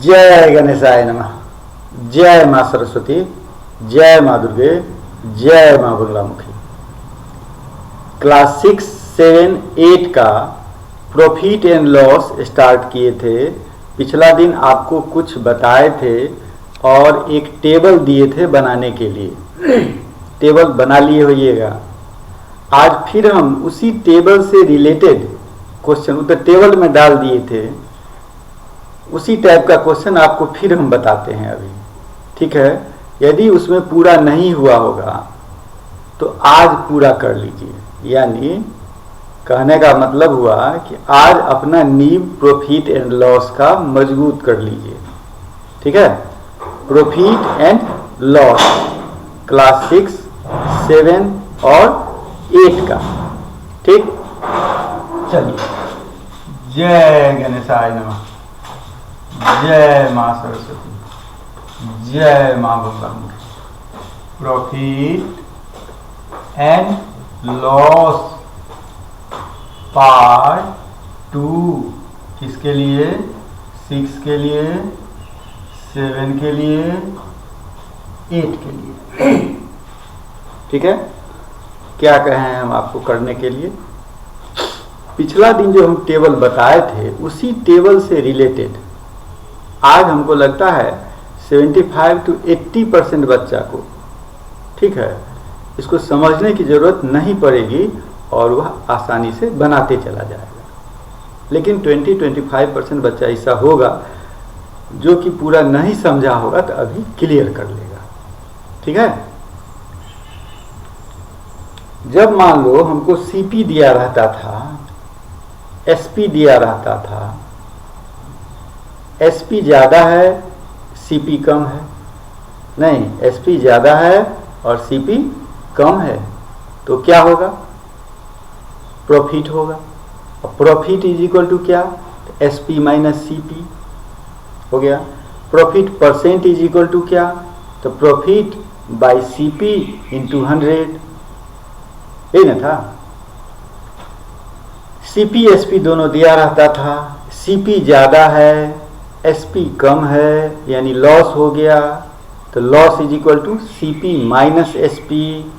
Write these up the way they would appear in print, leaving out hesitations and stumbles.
जय गणेशाय नमः। जय माँ सरस्वती, जय माँ दुर्गे, जय माँ बंगलामुखी। क्लास 6, 7, 8 का प्रॉफिट एंड लॉस स्टार्ट किए थे। पिछला दिन आपको कुछ बताए थे और एक टेबल दिए थे बनाने के लिए। टेबल बना लिए होइएगा। आज फिर हम उसी टेबल से रिलेटेड क्वेश्चन उधर टेबल में डाल दिए थे, उसी टाइप का क्वेश्चन आपको फिर हम बताते हैं अभी, ठीक है। यदि उसमें पूरा नहीं हुआ होगा तो आज पूरा कर लीजिए। यानी कहने का मतलब हुआ कि आज अपना नींव प्रॉफिट एंड लॉस का मजबूत कर लीजिए, ठीक है। प्रॉफिट एंड लॉस क्लास 6, 7 और 8 का, ठीक। चलिए, जय गणेशाय नमः। जय माँ सरस्वती, जय माँ Baglamukhi. Profit and loss part 2 किसके लिए? 6 के लिए, 7 के लिए, 8 के लिए, ठीक है। क्या कहें हम आपको करने के लिए? पिछला दिन जो हम टेबल बताए थे उसी टेबल से रिलेटेड आज हमको लगता है 75 to 80% बच्चा को, ठीक है, इसको समझने की जरूरत नहीं पड़ेगी और वह आसानी से बनाते चला जाएगा। लेकिन 20-25% बच्चा ऐसा होगा जो कि पूरा नहीं समझा होगा तो अभी क्लियर कर लेगा, ठीक है। जब मान लो हमको सीपी दिया रहता था, एसपी दिया रहता था, एसपी ज़्यादा है सीपी कम है, नहीं एसपी ज़्यादा है और सीपी कम है, तो क्या होगा? प्रॉफिट होगा। और प्रॉफिट इज इक्वल टू क्या? एसपी माइनस सीपी हो गया। Profit percent is equal to क्या? तो प्रॉफिट बाई सीपी इंटू 100, यही ना था। सीपी एसपी दोनों दिया रहता था, सीपी ज़्यादा है एसपी कम है, यानी लॉस हो गया। तो loss is equal to CP minus SP,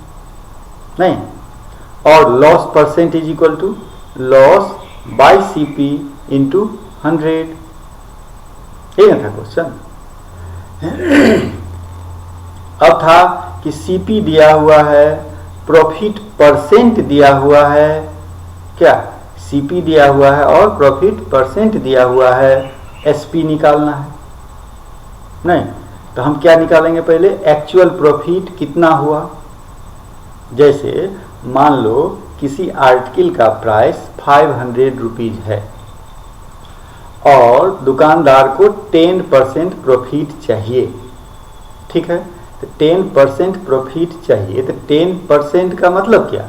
नहीं, और loss percent is equal to loss by CP into 100, ये ना था क्वेश्चन। अब था कि सीपी दिया हुआ है, प्रॉफिट परसेंट दिया हुआ है, क्या सीपी दिया हुआ है और प्रॉफिट परसेंट दिया हुआ है, एसपी निकालना है। नहीं तो हम क्या निकालेंगे? पहले एक्चुअल प्रॉफिट कितना हुआ। जैसे मान लो किसी आर्टिकल का प्राइस 500 रुपीज है और दुकानदार को 10% प्रॉफिट चाहिए, ठीक है। तो 10% प्रॉफिट चाहिए, तो 10% का मतलब क्या?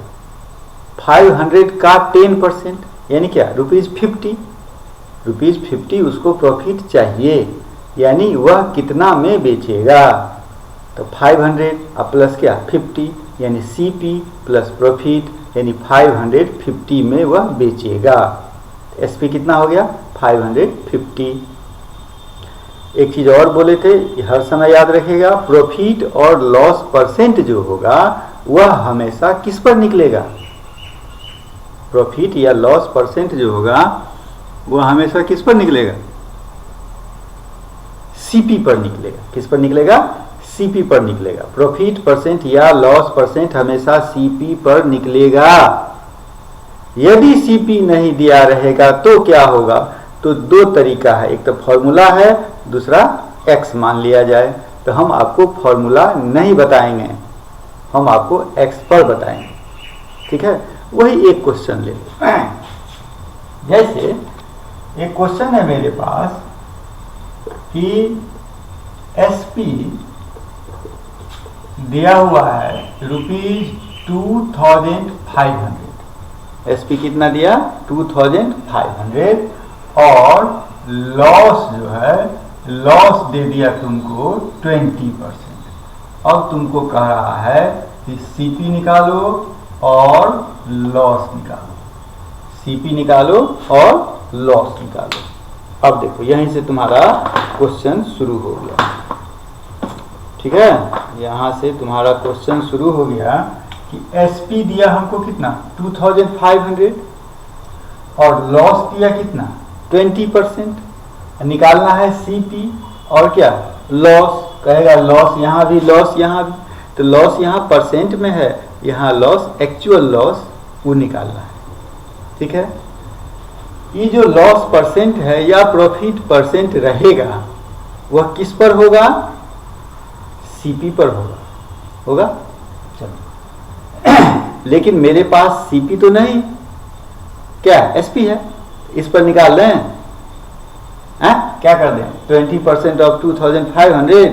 500 का 10% यानी क्या? ₹50 उसको प्रॉफिट चाहिए, यानी वह कितना में बेचेगा? तो 500 अब प्लस क्या? 50, यानी सीपी प्लस प्रॉफिट यानी 550 में वह बेचेगा। एसपी कितना हो गया? 550। एक चीज और बोले थे, हर समय याद रखेगा, प्रॉफिट और लॉस परसेंट जो होगा वह हमेशा किस पर निकलेगा? प्रॉफिट या लॉस परसेंट जो होगा वह हमेशा किस पर निकलेगा? सीपी पर निकलेगा। किस पर निकलेगा? सीपी पर निकलेगा। प्रॉफिट परसेंट या लॉस परसेंट हमेशा सीपी पर निकलेगा। यदि सीपी नहीं दिया रहेगा तो क्या होगा? तो दो तरीका है, एक तो फॉर्मूला है, दूसरा एक्स मान लिया जाए। तो हम आपको फॉर्मूला नहीं बताएंगे, हम आपको एक्स पर बताएंगे, ठीक है। वही एक क्वेश्चन ले लो। जैसे एक क्वेश्चन है मेरे पास कि एसपी दिया हुआ है ₹2500। एसपी कितना दिया? 2500। और लॉस जो है, लॉस दे दिया तुमको 20%। अब तुमको कह रहा है कि सीपी निकालो और लॉस निकालो, सीपी निकालो और लॉस निकालो। अब देखो यहीं से तुम्हारा क्वेश्चन शुरू हो गया, ठीक है। यहाँ से तुम्हारा क्वेश्चन शुरू हो गया कि एसपी दिया हमको कितना 2500 और लॉस दिया कितना 20%, निकालना है सीपी और क्या लॉस, कहेगा लॉस यहाँ भी लॉस यहाँ भी, तो लॉस यहाँ परसेंट में है, यहाँ लॉस एक्चुअल लॉस वो निकालना है, ठीक है। ये जो लॉस परसेंट है या प्रॉफिट परसेंट रहेगा वह किस पर होगा, सीपी पर होगा चलो लेकिन मेरे पास सीपी तो नहीं, क्या एसपी है, इस पर निकाल लें, क्या कर दें 20% ऑफ 2500,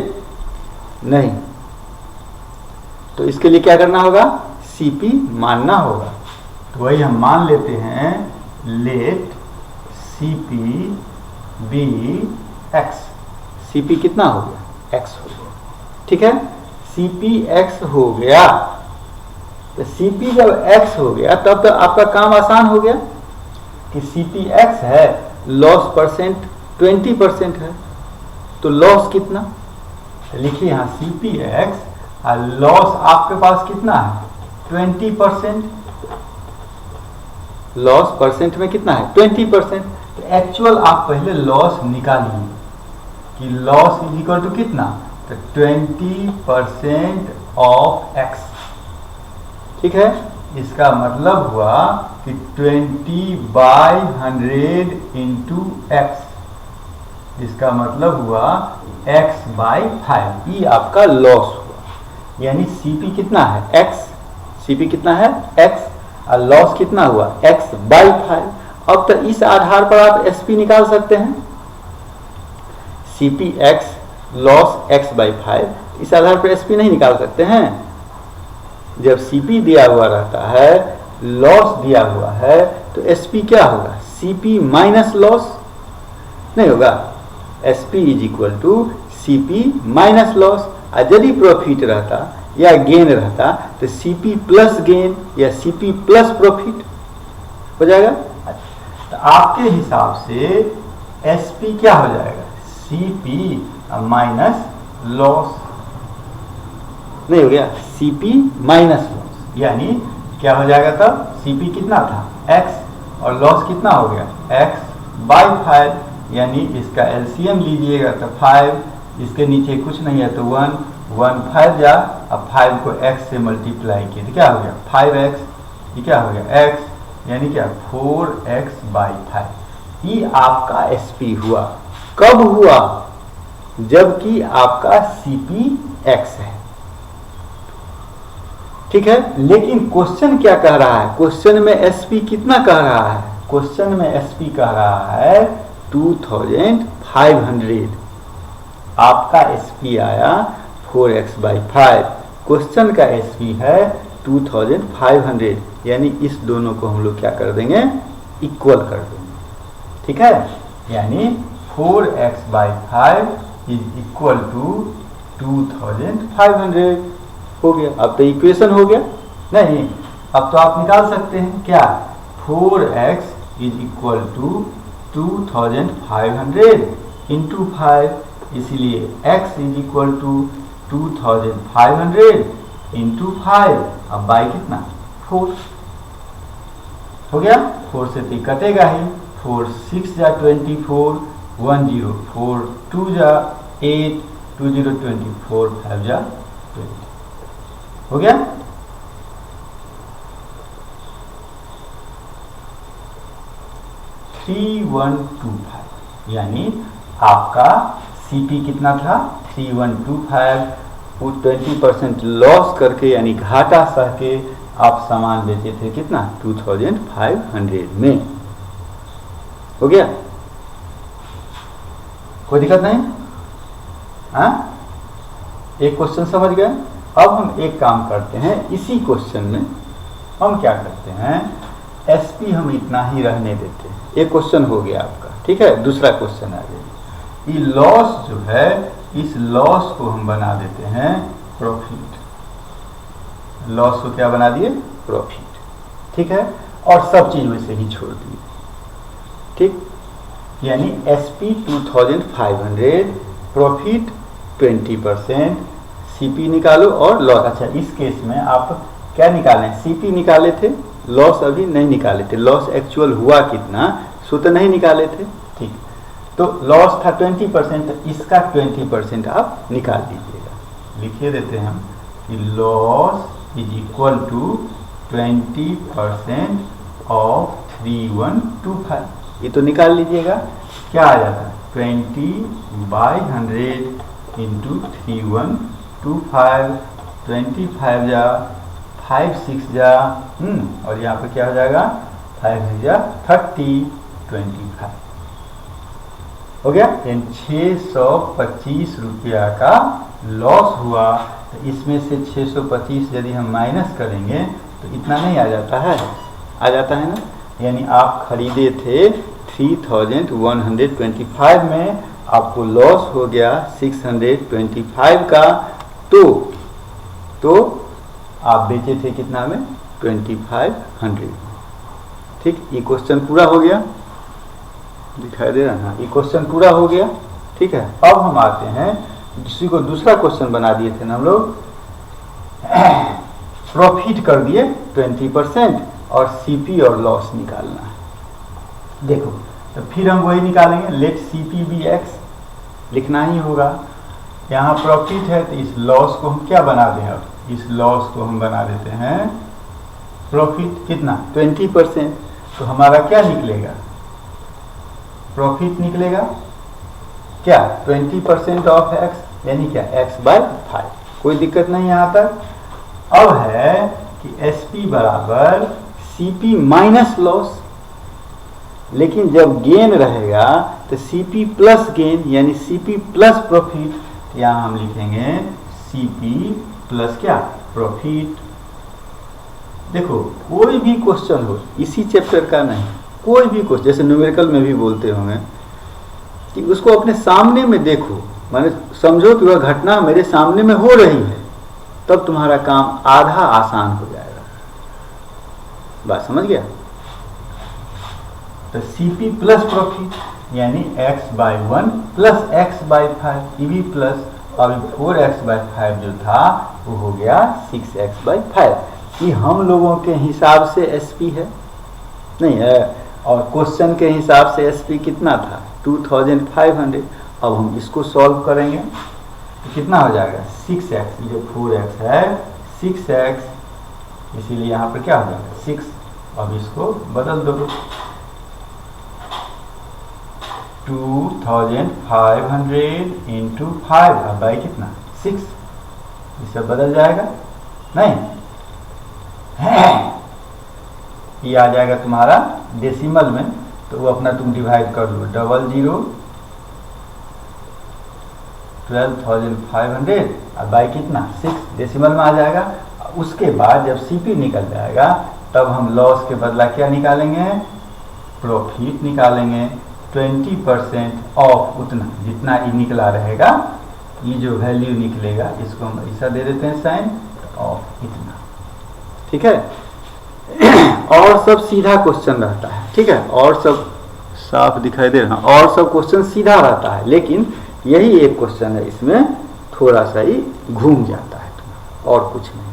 नहीं, तो इसके लिए क्या करना होगा, सीपी मानना होगा। तो वही हम मान लेते हैं, let CP be X, CP कितना हो गया एक्स हो गया, ठीक है। सीपी एक्स हो गया, तो सीपी जब एक्स हो गया तब तो आपका काम आसान हो गया कि सीपी एक्स है, लॉस परसेंट 20% है, तो लॉस कितना, लिखिए यहाँ सीपी एक्स और लॉस आपके पास कितना है 20%, लॉस परसेंट में कितना है 20%, तो एक्चुअल आप पहले लॉस निकालिए कि लॉस इज इक्वल टू कितना, तो 20% ऑफ एक्स, ठीक है। इसका मतलब हुआ कि 20/100 इंटू एक्स, इसका मतलब हुआ x/5, ये आपका लॉस हुआ, यानी सीपी कितना है x, सीपी कितना है x और लॉस कितना हुआ x/5। अब तो इस आधार पर आप एसपी निकाल सकते हैं, सीपी एक्स लॉस x/5, इस आधार पर एसपी नहीं निकाल सकते हैं। जब सीपी दिया हुआ रहता है, लॉस दिया हुआ है, तो एसपी क्या होगा, सीपी माइनस लॉस नहीं होगा, SP is equal to CP minus loss. और यदि प्रॉफिट रहता या गेन रहता तो सीपी प्लस गेन या सीपी प्लस प्रॉफिट हो जाएगा। तो आपके हिसाब से एसपी क्या हो जाएगा, सीपी माइनस लॉस नहीं हो गया, सीपी माइनस लॉस, यानी क्या हो जाएगा तब, सीपी कितना था एक्स और लॉस कितना हो गया x/5, यानी इसका एलसीएम लीजिएगा तो 5, इसके नीचे कुछ नहीं है तो 1, 1 5 जा, अब 5 को x से मल्टीप्लाई किए तो क्या हो गया 5x, ये क्या हो गया x, यानी क्या 4x/5। ये आपका एसपी हुआ, कब हुआ, जबकि आपका सीपी एक्स है, ठीक है। लेकिन क्वेश्चन क्या कह रहा है, क्वेश्चन में एसपी कितना कह रहा है, क्वेश्चन में एसपी कह रहा है 2500, आपका एसपी आया 4x/5, क्वेश्चन का एसपी है 2500, यानी इस दोनों को हम लोग क्या कर देंगे, इक्वल कर देंगे, ठीक है। यानी 4x/5 इज इक्वल टू 2500 हो गया। अब तो इक्वेशन हो गया, नहीं अब तो आप निकाल सकते हैं क्या, 4x is equal to 2500 into 5, इसलिए x is equal to 2500 into 5, अब बाई कितना 4 हो गया, 4 से तो कटेगा ही, 4 6 जा 24, 1 0 4 2 जा 8, 2 0 24, 5 जा 20 हो गया। $3125, यानी आपका सीपी कितना था 3125, वो 20% लॉस करके यानी घाटा सह के आप सामान बेचे थे कितना 2500 में, हो गया, कोई दिक्कत नहीं, हाँ एक क्वेश्चन समझ गए। अब हम एक काम करते हैं, इसी क्वेश्चन में हम क्या करते हैं, एसपी हम इतना ही रहने देते हैं, एक क्वेश्चन हो गया आपका, ठीक है। दूसरा क्वेश्चन आ गया, ये लॉस जो है, इस लॉस को हम बना देते हैं प्रॉफिट, लॉस को क्या बना दिए प्रॉफिट, ठीक है, और सब चीज वैसे ही छोड़ दिए, ठीक। यानी SP 2500, प्रॉफिट 20%, CP निकालो और लॉस। अच्छा, इस केस में आप क्या निकालें, CP निकाले थे, लॉस अभी नहीं निकाले थे। लॉस एक्चुअल हुआ कितना सो तो नहीं निकाले थे, ठीक। तो लॉस था 20%, तो इसका 20% आप निकाल दीजिएगा। लिखिए देते हैं हम कि loss is equal to 20% of 3125। ये तो निकाल लीजिएगा, क्या आ जाता है 20/100 इंटू 3125, 25 जा 5 6 जा और यहाँ पे क्या हो जाएगा 5 जा 30, 25 हो गया। 625 रुपया का लॉस हुआ। तो इसमें से 625 यदि हम माइनस करेंगे तो इतना नहीं आ जाता है, आ जाता है ना। यानी आप खरीदे थे 3125 में, आपको लॉस हो गया 625 का, तो आप बेचे थे कितना में 2500। ठीक, ये क्वेश्चन पूरा हो गया, दिखाई दे रहा है, ये क्वेश्चन पूरा हो गया। ठीक है, अब हम आते हैं किसी को दूसरा क्वेश्चन बना दिए थे ना हम लोग, प्रॉफिट कर दिए 20% और CP और लॉस निकालना है। देखो, तो फिर हम वही निकालेंगे, लेट CP बी x, लिखना ही होगा। यहाँ प्रॉफिट है तो इस लॉस को हम क्या बना दें, अब इस लॉस को हम बना देते हैं प्रॉफिट, कितना 20%। तो हमारा क्या निकलेगा, प्रॉफिट निकलेगा क्या 20% ऑफ x, यानी क्या x/5। कोई दिक्कत नहीं यहाँ तक। अब है कि SP बराबर CP माइनस लॉस, लेकिन जब गेन रहेगा तो CP प्लस गेन, यानी CP प्लस प्रॉफिट। यहाँ हम लिखेंगे CP प्लस क्या, प्रॉफिट। देखो, कोई भी क्वेश्चन हो, इसी चैप्टर का नहीं, कोई भी क्वेश्चन, जैसे न्यूमेरिकल में भी बोलते होंगे कि उसको अपने सामने में देखो, माने समझो कि वह घटना मेरे सामने में हो रही है, तब तुम्हारा काम आधा आसान हो जाएगा। बात समझ गया। तो CP प्लस प्रॉफिट यानी x/1 plus x/5, EV plus, और 4x/5 जो था वो हो गया 6x/5। कि हम लोगों के हिसाब से SP है नहीं है, और क्वेश्चन के हिसाब से SP कितना था 2500। अब हम इसको सॉल्व करेंगे तो कितना हो जाएगा 6x, जो 4x है 6x, इसीलिए यहाँ पर क्या हो जाएगा 6। अब इसको बदल दो, 2500 इंटू 5, अब बाई कितना 6, इससे बदल जाएगा नहीं, ये आ जाएगा तुम्हारा डेसिमल में, तो वो अपना तुम डिवाइड कर लो, 00 12,500 अब बाई कितना 6, डेसिमल में आ जाएगा। उसके बाद जब CP निकल जाएगा तब हम लॉस के बदला क्या निकालेंगे, प्रॉफिट निकालेंगे। 20% ऑफ उतना जितना ये निकला रहेगा, ये जो वैल्यू निकलेगा इसको हम ऐसा दे देते हैं साइन, ऑफ इतना। ठीक है, और सब सीधा क्वेश्चन रहता है। ठीक है, और सब साफ दिखाई दे रहा, और सब क्वेश्चन सीधा रहता है, लेकिन यही एक क्वेश्चन है इसमें थोड़ा सा ही घूम जाता है, और कुछ नहीं।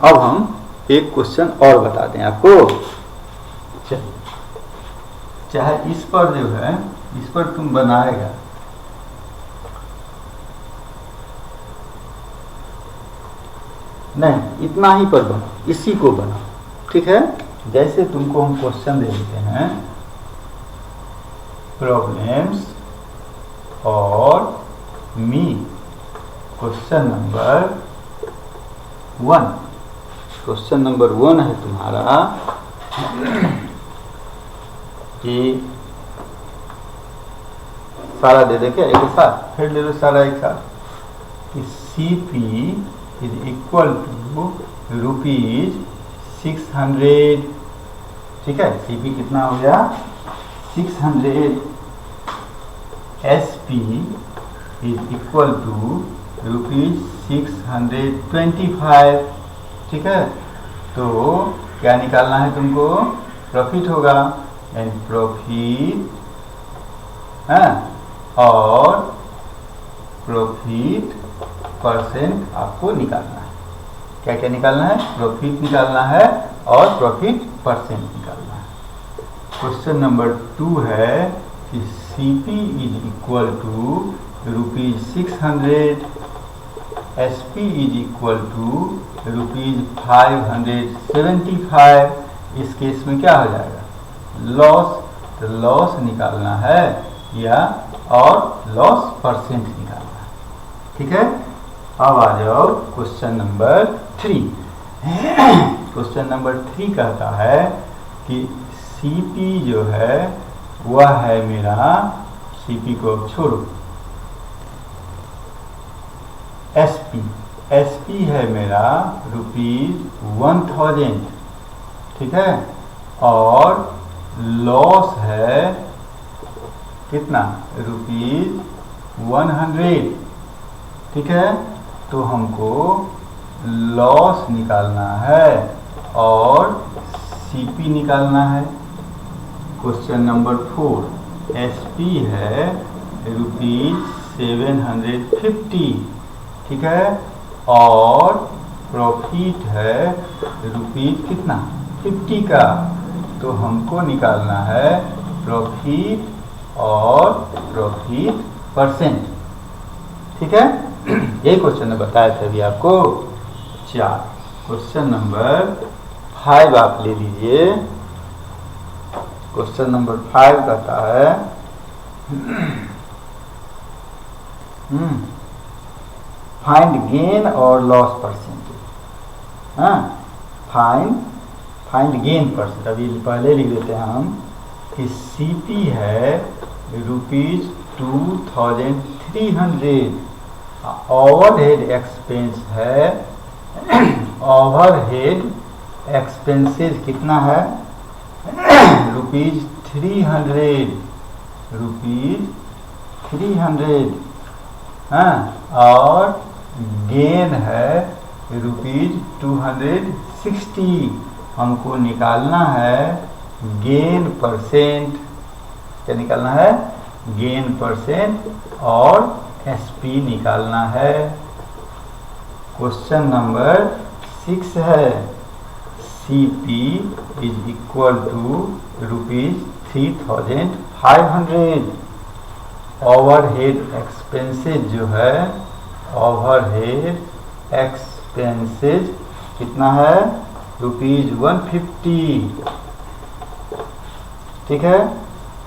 अब हम एक क्वेश्चन और बता दें आपको, चाहे इस पर जो है, इस पर तुम बनाएगा, नहीं इतना ही पर बनो, इसी को बनो। ठीक है, जैसे तुमको हम क्वेश्चन दे देते हैं, प्रॉब्लम्स और मी, क्वेश्चन नंबर 1, क्वेश्चन नंबर 1 है तुम्हारा कि सारा दे दे क्या एक साथ, फिर ले लो सारा एक साथ, कि CP इज इक्वल टू ₹600। ठीक है, CP कितना हो गया 600, SP इज इक्वल टू ₹625। ठीक है, तो क्या निकालना है तुमको, प्रॉफिट होगा, यानी प्रॉफिट है और प्रॉफिट परसेंट आपको निकालना है। क्या क्या निकालना है? प्रॉफिट निकालना है और प्रॉफिट परसेंट निकालना है। क्वेश्चन नंबर 2 है कि CP is equal to ₹600, SP is equal to ₹575। इस केस में क्या हो जाएगा? लॉस। तो लॉस निकालना है या और लॉस परसेंट निकालना है। ठीक है, अब आ जाओ क्वेश्चन नंबर 3। क्वेश्चन नंबर 3 कहता है कि CP जो है वह है मेरा, CP को अब छोड़ो, SP है मेरा ₹1000, ठीक है, और लॉस है कितना? ₹100, ठीक है। तो हमको लॉस निकालना है और CP निकालना है। क्वेश्चन नंबर 4, SP है ₹750, ठीक है, और प्रॉफिट है कितना? 50 का। तो हमको निकालना है प्रॉफिट और प्रॉफिट परसेंट, ठीक है। यही क्वेश्चन ने बताया था अभी आपको। 4, क्वेश्चन नंबर 5 आप ले लीजिए। क्वेश्चन नंबर 5 कहता है फाइंड गेन और लॉस परसेंटेज। हाँ, फाइंड गेन परसेंट। अभी पहले लिख देते हैं हम कि CP है ₹2300, ओवरहेड एक्सपेंस है ओवरहेड एक्सपेंसेस कितना है? ₹300, हाँ, और गेन है ₹260। हमको निकालना है गेन परसेंट। क्या निकालना है? गेन परसेंट और SP निकालना है। क्वेश्चन नंबर 6 है CP is equal to ₹3500। Overhead expenses जो है, ओवरहेड एक्सपेंसेस कितना है? ₹150, ठीक है,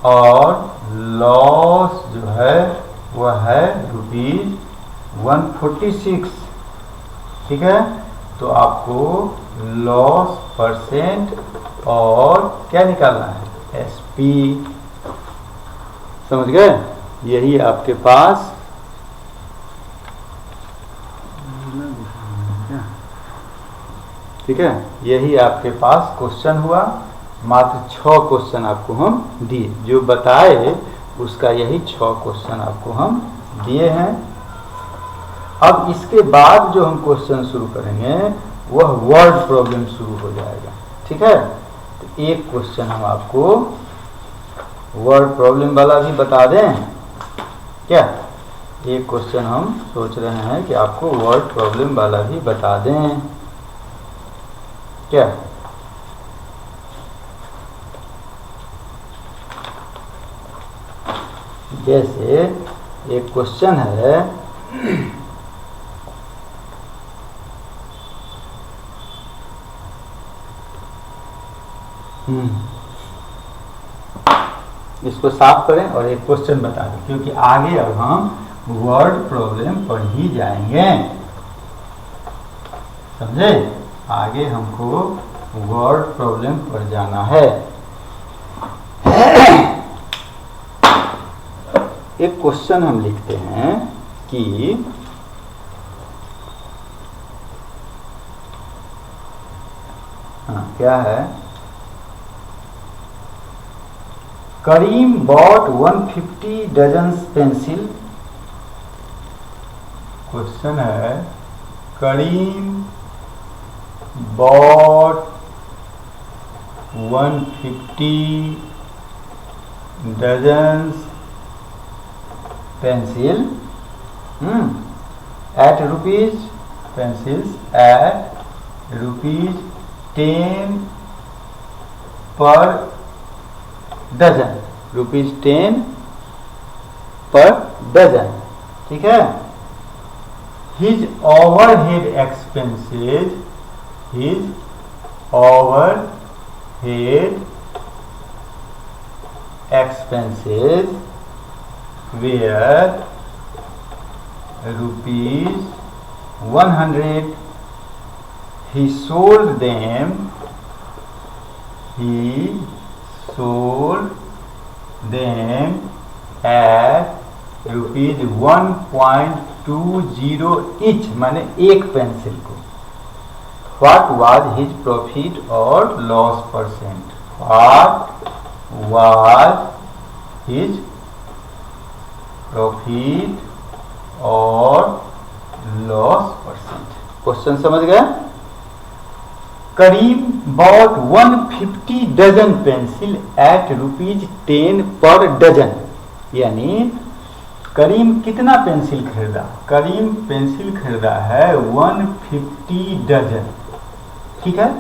और लॉस जो है वह है ₹146, ठीक है। तो आपको लॉस परसेंट और क्या निकालना है? SP। समझ गए? यही आपके पास ठीक है, यही आपके पास क्वेश्चन हुआ। मात्र 6 क्वेश्चन आपको हम दिए, जो बताए उसका यही 6 क्वेश्चन आपको हम दिए हैं। अब इसके बाद जो हम क्वेश्चन शुरू करेंगे वह वर्ड प्रॉब्लम शुरू हो जाएगा, ठीक है। तो एक क्वेश्चन हम आपको वर्ड प्रॉब्लम वाला भी बता दें क्या? एक क्वेश्चन हम सोच रहे हैं कि आपको वर्ड प्रॉब्लम वाला भी बता दें क्या? जैसे एक क्वेश्चन है इसको साफ करें और एक क्वेश्चन बता दें, क्योंकि आगे अब हम वर्ड प्रॉब्लम पढ़ ही जाएंगे, समझे? आगे हमको वर्ड प्रॉब्लम पढ़ जाना है। एक क्वेश्चन हम लिखते हैं कि क्या है? करीम बॉट 150 डजन्स पेंसिल। क्वेश्चन है करीम bought 150 dozens pencil at rupees pencils at rupees 10 per dozen, rupees 10 per dozen, ठीक है। his overhead expenses were rupees 100. He sold them at rupees 1.20 each, माने एक पेंसिल को। What was his profit or loss percent? What was his profit और loss percent? Question समझ गए? Karim bought 150 dozen pencil at rupees 10 per dozen, यानी करीम कितना pencil खरीदा? करीम pencil खरीदा है 150 डजन, ठीक है।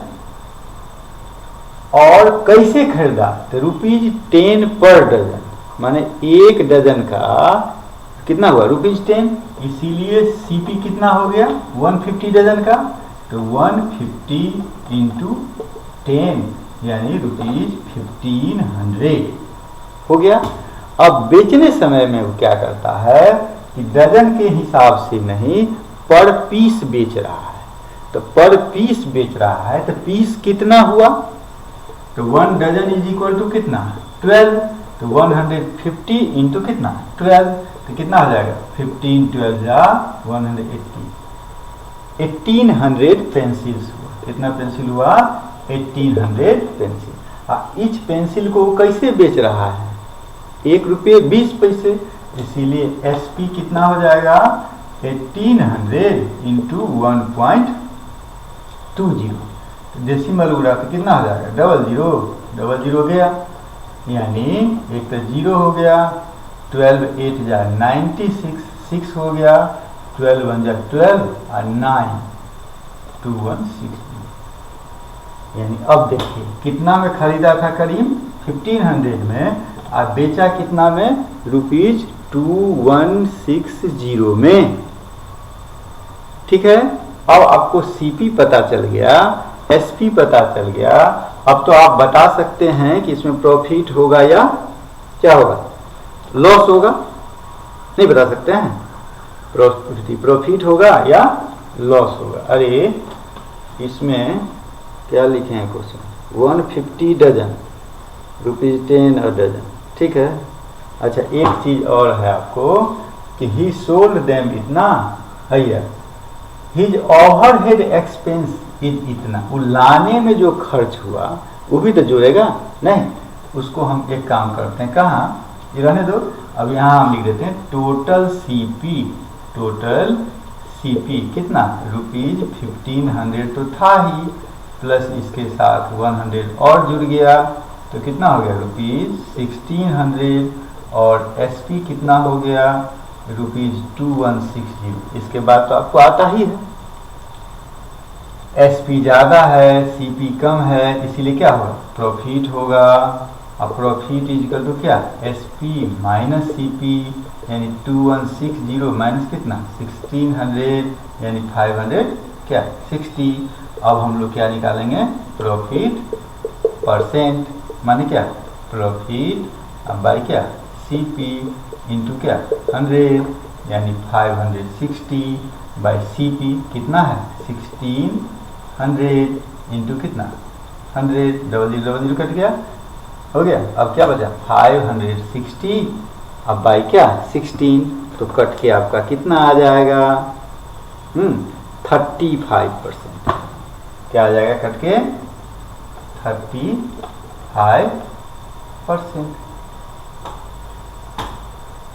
और कैसे खरीदा? तो रुपीज 10 पर डजन, माने एक डजन का कितना हुआ? रुपीज 10, इसीलिए सीपी कितना हो गया 150 डजन का, तो 150 इंटू 10 यानी रुपीज 1500 हो गया। अब बेचने समय में वो क्या करता है कि डजन के हिसाब से नहीं, पर पीस बेच रहा है। तो पर पीस बेच रहा है तो पीस कितना हुआ? तो 1 डजन इज इक्वल टू कितना? 12। तो 150 इंटू कितना? 12, तो कितना हो जाएगा? 15 12 जा 180, 1800 पेंसिल्स हुआ। कितना पेंसिल हुआ? 1800 पेंसिल। ईच पेंसिल को कैसे बेच रहा है? 1 रुपये 20 पैसे, इसीलिए एसपी कितना हो जाएगा? 1800 इंटू 1.20। डेसिमल उड़ा तो कितना हो जाएगा? 00 गया, यानी एक तो 0 हो गया, 12 8 जा 96, 6 हो गया, 12 1 जा 12 और 9 2160। यानी अब देखिए कितना में खरीदा था करीम? 1500 में, और बेचा कितना में? रुपीज 2160 में, ठीक है। अब आपको सीपी पता चल गया, एसपी पता चल गया। अब तो आप बता सकते हैं कि इसमें प्रॉफिट होगा या क्या होगा? लॉस होगा? नहीं बता सकते हैं? प्रॉफिट होगा या लॉस होगा? अरे इसमें क्या लिखे हैं क्वेश्चन? 150 डजन, रुपीज 10 और डजन, ठीक है। अच्छा एक चीज और है आपको कि ही सोल्ड देम इतना है, हिज ओवरहेड एक्सपेंस इज इतना। वो लाने में जो खर्च हुआ वो भी तो जोड़ेगा नहीं? उसको हम एक काम करते हैं, कहाँ ये रहने दो, अब यहाँ हम लिख देते हैं टोटल सीपी कितना? रुपीज 1500 तो था ही, प्लस इसके साथ 100 और जुड़ गया, तो कितना हो गया? रुपीज 1600। और एसपी कितना हो गया? रुपीज 2160। इसके बाद तो आपको आता ही है, एसपी ज़्यादा है, सीपी कम है, इसीलिए क्या होगा? प्रॉफिट होगा। अब प्रॉफिट इज इक्वल टू क्या? एसपी माइनस सीपी, यानी 2160 माइनस कितना? 1600, यानी 500 क्या? 60। अब हम लोग क्या निकालेंगे? प्रॉफिट परसेंट, माने क्या? प्रॉफिट अब बाई क्या? सीपी इंटू क्या? 100, यानी 560 बाई सीपी कितना है? 1600 इंटू कितना? 100, 00 कट गया, हो गया। अब क्या बचा? 560 अब बाई क्या? 16, तो कट के आपका कितना आ जाएगा? 35%। क्या आ जाएगा कट के? 35%।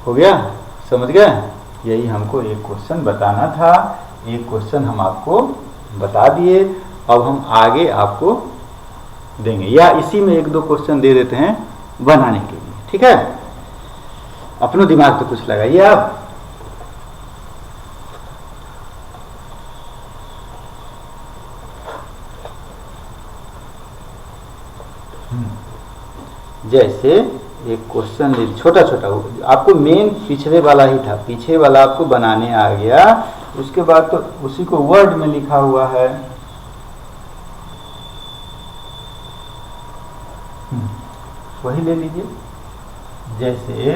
हो गया? समझ गए? यही हमको एक क्वेश्चन बताना था। एक क्वेश्चन हम आपको बता दिए, अब हम आगे आपको देंगे, या इसी में 1-2 क्वेश्चन दे देते हैं बनाने के लिए। ठीक है, अपनो दिमाग तो कुछ लगाइए आप। जैसे एक क्वेश्चन छोटा छोटा, आपको मेन पिछले वाला ही था, पीछे वाला आपको बनाने आ गया, उसके बाद तो उसी को वर्ड में लिखा हुआ है। वही ले लीजिए। जैसे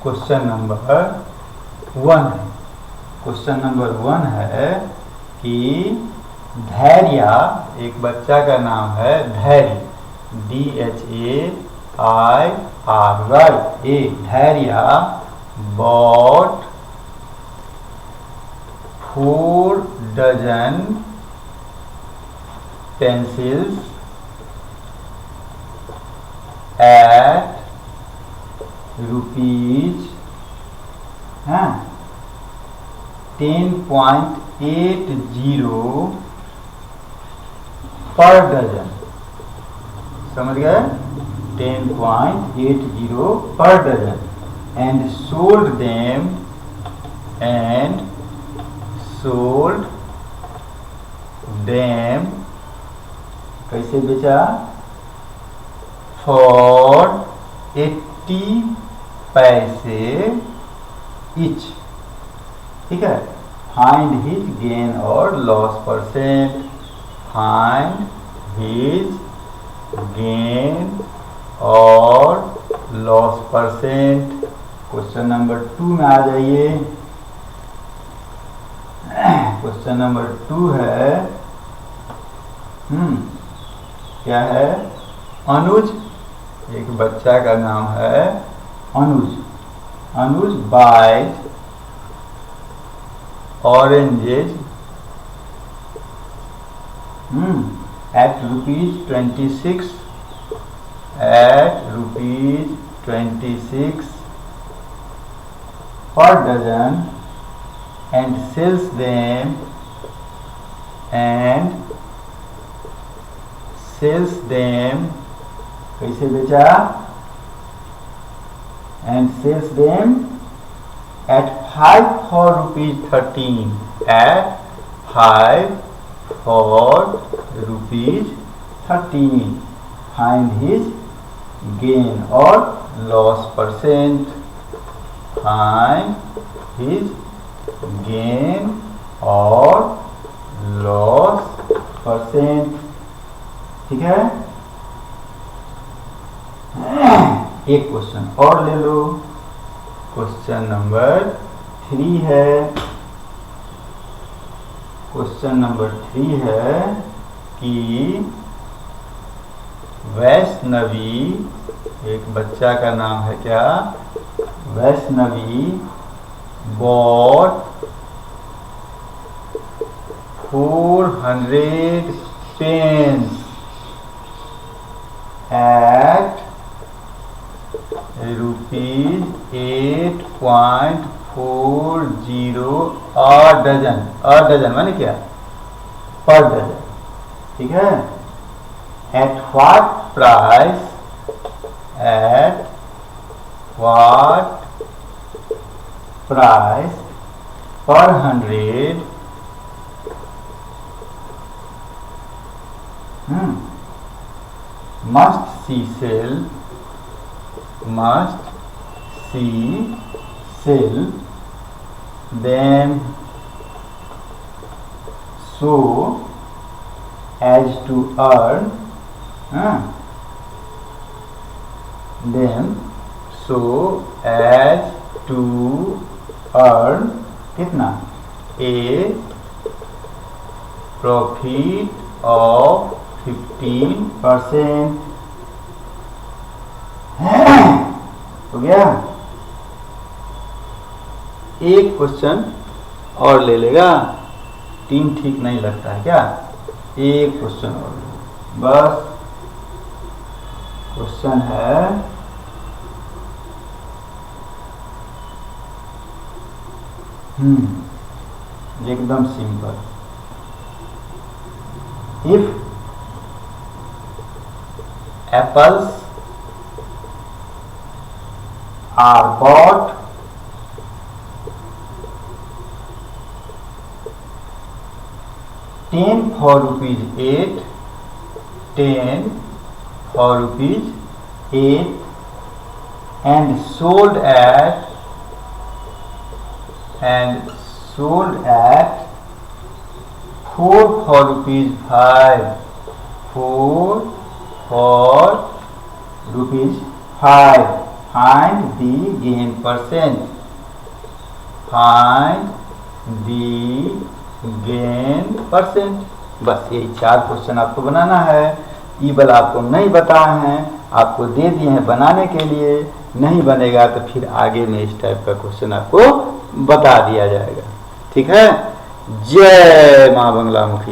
क्वेश्चन नंबर 1 है, क्वेश्चन नंबर 1 है कि धैर्य, एक बच्चा का नाम है धैर्य, DHAIR, धैर्य bought 4 dozen pencils at rupees 10.80 पर डजन, समझ गए, 10.80 पर डजन, and sold them कैसे बेचा, for 80 पैसे each, ठीक है। फाइंड हिज गेन और loss percent, find his gain और लॉस परसेंट। क्वेश्चन नंबर 2 में आ जाइए। क्वेश्चन नंबर 2 है, क्या है, अनुज, एक बच्चा का नाम है अनुज, अनुज buys oranges at rupees 26 per dozen and sells them कैसे बेचा, and sells them at 5 for rupees 13, at 5 for rupees 13, find his gain or loss percent, find his gain or loss percent, ठीक है। एक क्वेश्चन और ले लो, question number 3 है, question number 3 है कि वैष्णवी, एक बच्चा का नाम है क्या, Vaishnavi bought 400 pens at rupees 8.40 a dozen, a dozen माने क्या, पर डजन, ठीक है। At what price, at what price per 100 must she sell them so as to earn कितना, a profit of 15%, हो गया। एक क्वेश्चन और ले लेगा, 3 ठीक नहीं लगता है क्या, एक क्वेश्चन और ले, बस। क्वेश्चन है एकदम simple, if apples are bought 10 for ₹8, 10 for ₹8 and sold at 4 for ₹5, 4 for ₹5. Find the gain percent. Find the gain percent. बस यही 4 क्वेश्चन आपको बनाना है। ईबल आपको नहीं बताए हैं, आपको दे दिए हैं बनाने के लिए। नहीं बनेगा तो फिर आगे में इस टाइप का क्वेश्चन आपको बता दिया जाएगा। ठीक है। जय मां बंगला मुखी।